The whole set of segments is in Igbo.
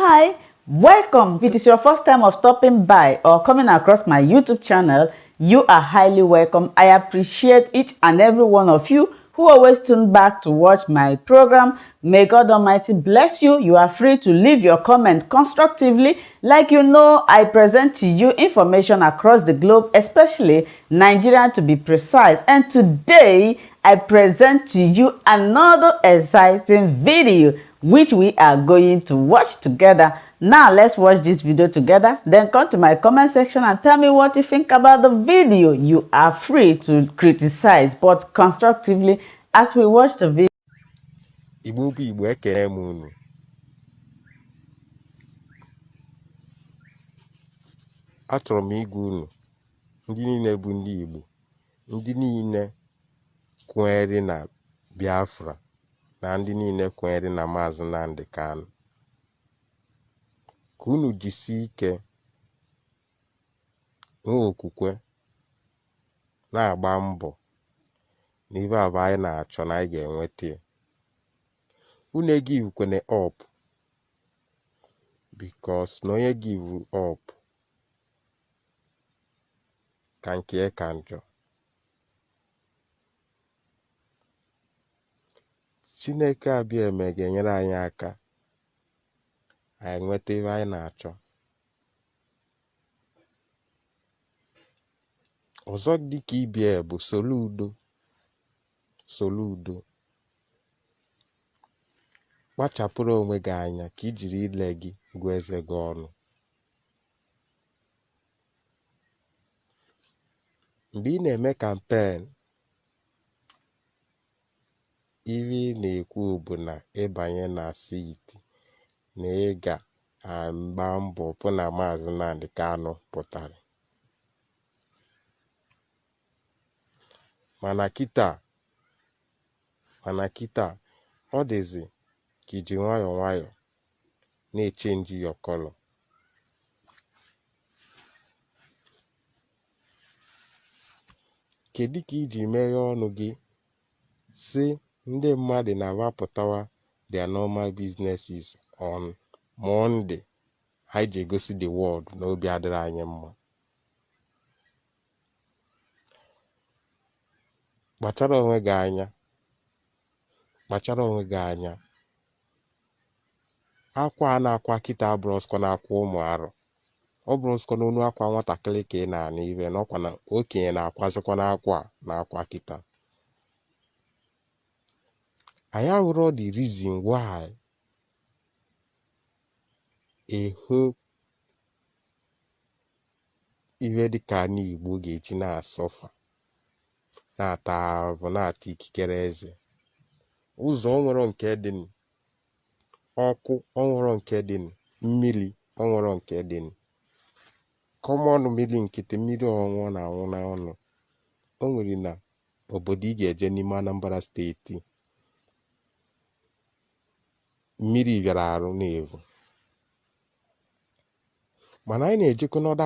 Hi, welcome. If it is your first time of stopping by or coming across my YouTube channel, you are highly welcome. I appreciate each and every one of you who always tune back to watch my program. May God Almighty bless you. You are free to leave your comment constructively. Like you know, I present to you information across the globe, especially Nigeria to be precise. And today, I present to you another exciting video which we are going to watch together. Now let's watch this video together, then come to my comment section and tell me what you think about the video. You are free to criticize, but constructively as we watch the video. Igbo bụ Igbo, ekele m unu. Achọrọ m ịgwa unu ndị niile bụ ndị Igbo, ndị niile kwenyere na Biafra na ndị niile kwenyere na Maazị Nnamdi Kanu, ka unu jisie ike nwee okwukwe na-agba mbọ na ibe abụ anyị na-achọ na anyị ga-enweta ya. Unu egivekwana up, because na onye give up ka nke ka njọ. Chineke abịa eme ga-enyere anyị aka anyị nweta ihe anyị na-achọ. Ọzọ dịka ibie bụ Soludo. Kpachapụrụ onwe gị anya ka i jiri ile gị gụọ eze gị ọnụ. Mgbe ị na-eme kampen, ihe ị na-ekwu bụ na ịbanye na siti na ị ga-agba mbọ fụ na Maazị Nnamdi Kanu pụtara. Mana kịta ọ dịzị ka iji nwayọọ na-echenji your color. Kedu ka iji meghe ọnụ gị si ndị mmadụ na-awapụtawa their normal businesses on Monday, ha ji egosi the world na obi adịrị anyị mma? Kpachara onwe gị anya. Akwa a na-akwa kịta abụrụskwa na-akwa ụmụ arọ. Ọ bụrụskwa n'onu akwa nwatakịrị ka ị na-anụ ibe n'ọkwa na okenye na-akwazikwa na-akwa kịta. Anyị ahụrụ the reason why ihe dịka n'Igbo ga-eji na-asọfa, na-ata ahụhụ, na-ata ikikere eze. Ụzọ onwero nke dị, ọkụ onwero nke dị, mmiri onwero nke dị. Kọmọn mmiri nkịtị, mmiri ọṅụṅụ na-anwụ n'ọnụ. O nwere na obodo ị ga-eje n'ime Anambra steeti, mmiri bịara arụ na-evu. Mana anyị na-ejekọ n'ọda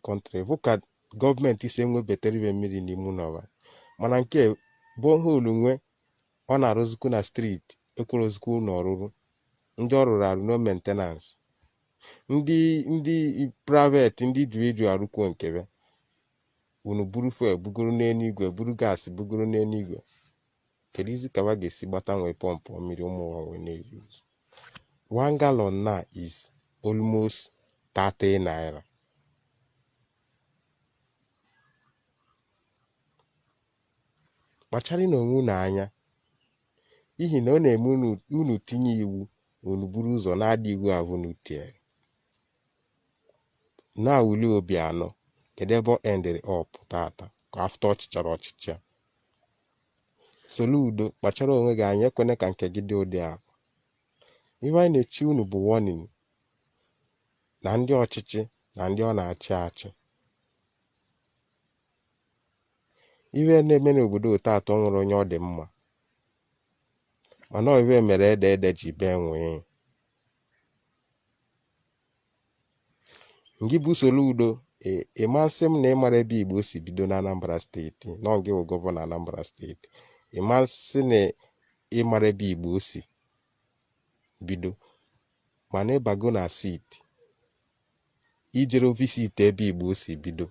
kọntrị, bụ ka gọọmenti si enwebetere ibe mmiri n'ime ụlọ. Mana nke borehole nwe ọ na-arụzikwu na streeti, ekwerozikwu ụlọ ọrụrụ. Ndị ọ rụrụ arụ no maintenance. Ndị private, ndị ju arụkwo nkebe. Unu buru fuel bugoro n'eluigwe, buru gas bugoro n'eluigwe. Kedu izi ka ga-esi gbata nwee pọmpụ mmiri ụmụ nwe na-use? 1 gallon na is almost 30 naira. Kpachara n'onwe unu anya, ihi na ọ na-eme unu tinye iwu, unu buru ụzọ na-adị iwu avụ n'utiere. Na-awụli obi anọ, kedu ebe ọ endịrị up tata ka afta ọchịchara ọchịchị. Soludo, kpachara onwe gị anya, ekwene ka nke gị dị ụdị ahụ. Ihe anyị na-echi unu bụ warning na ndị ọchịchị na ndị ọ na-achị achị. Ihe na-eme n'obodo tata nwere onye ọ dị mma, mana ihe mere ede ji bee nwee. Ngị bụ Soludo, ịmasị m na ịmara ebe Igbo si bido na Anambra steeti, na ngị bụ gọvanọ Anambra steeti. Ịmasị na ịmara ebe Igbo si bido mana ịbago na seat ijere visit ebe Igbo si bido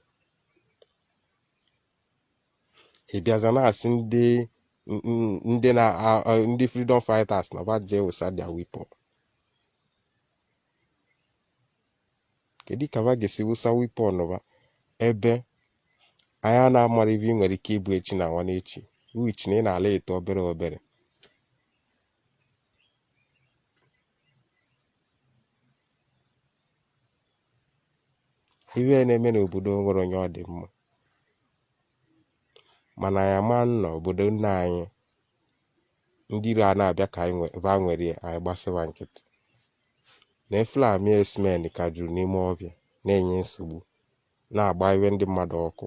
ịbịaza na-asị ndị freedom fighters na ba jee wụsa their weapon. Kedu ka ba ga-esi wụsa weapon ba ebe anya na-amara ibe ị nwere ike ịbụ echi na nwa n'echi which na ị na-ala eto obere obere. Iwe na-eme n'obodo nwere onye ọ dị mma mana ya ma nọ obodo nna anyị ndị iro a na-abịa ka anyị nwere anyị gbasịwa nkịtị na eflami esmen ka juru n'ime ọbịa na-enye nsogbu na-agba iwe ndị mmadụ ọkụ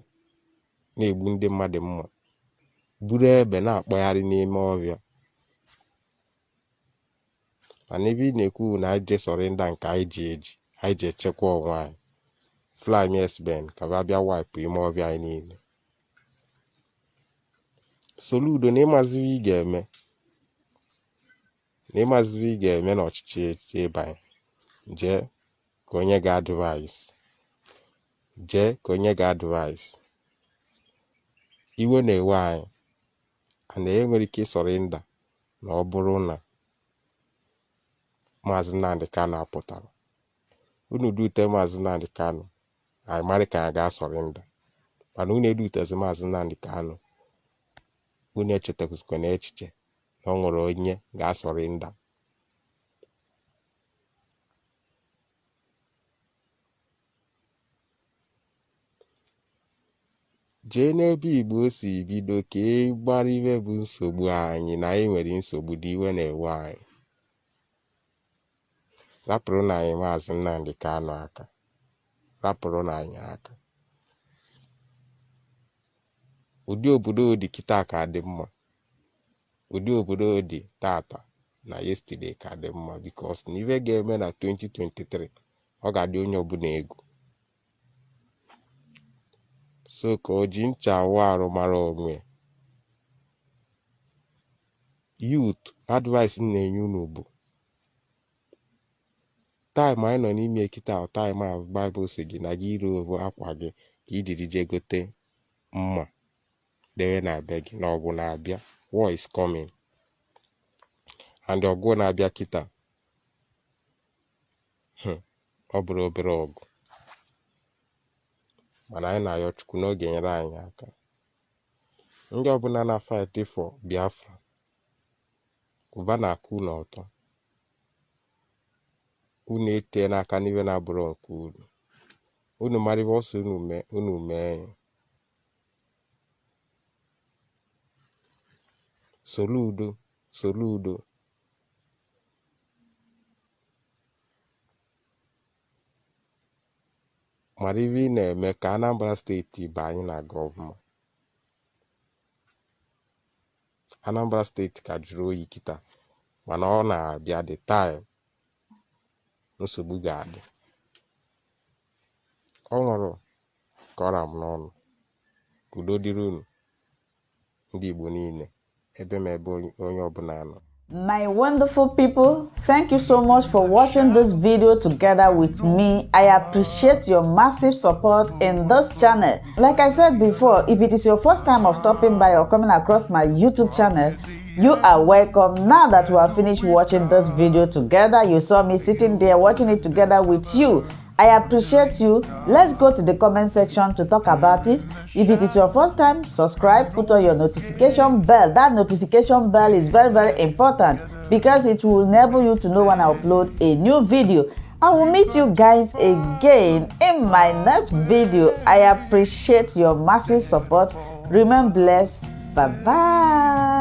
na-egbu ndị mmadụ mma buru egbe na-akpagharị n'ime ọbịa mana ebe ị na-ekwu na anyị je sọrịnda nke anyị ji echekwa onwe anyị flami esmen ka ba bịa waịpụ ime ọbịa anyị niile. Soludo na ịmaziwe ị ga-eme n'ọchịchị ịbanye jee ka onye ga-advaịs iwe na-ewe anyị ana enwere ike ịsọrịnda na ọ bụrụ na Maazị Nnamdi Kanu apụtara. Unu dute Maazị Nnamdi Kanu anyị mara ka anyị ga-asọrịnda mana unu edutezi Maazị Nnamdi Kanu unu echetakwụzikwa n'echiche na ọ nwere onye ga-asọrịnda. Jee n'ebe Igbo si bido ka ị gbara iwe bụ nsogbu anyị na anyị nwere nsogbu dị iwe na-ewe anyị. Rapụrụ na anyị Maazị Nnamdi Kanu aka. Rapụrụ na anyị aka. Ụdị obodo dị kịta ka dị mma. Ụdị obodo dị tata na yesterday ka dị mma because na ife ga-eme na 2023 ọ ga-adị onye ọbụla egwu. So ka o ji ncha awụ arụ mara onwe. Youth advice m na-enye unu bụ time anyị nọ n'ime kịta time ahụ Bible sị gị na gị ire ovu akwa gị ka ijiri jee gote mma dewe na be gị na ọgụ na-abịa. War is coming and ọgụ na-abịa kịta ọ bụrụ obere ọgụ mana anyị na-ayọ Chukwu na ọ ga-enyere anyị aka. Ndị ọbụla na-fight for Biafra ụba na-akụ n'ọtọ unu ete n'aka n'iwe na-abụrụ nke unu mara ibe ọsọ unu mee. Soludo mara ibe ị na-eme ka Anambra steeti bụ anyị na gọvanọ. Anambra steeti ka jụrụ oyi kịta mana ọ na-abịa the time nsogbu ga-adị. Ọ nwụrụ ka ọra m n'ọnụ. Udo dịrị unu ndị Igbo niile ebe m ebe onye ọbụla nọ. My wonderful people, thank you so much for watching this video together with me. I appreciate your massive support in this channel. Like I said before, if it is your first time of stopping by or coming across my YouTube channel, you are welcome. Now that we have finished watching this video together, you saw me sitting there watching it together with you. I appreciate you. Let's go to the comment section to talk about it. If it is your first time, subscribe, put on your notification bell. That notification bell is very, very important because it will enable you to know when I upload a new video. I will meet you guys again in my next video. I appreciate your massive support. Remain blessed. Bye-bye.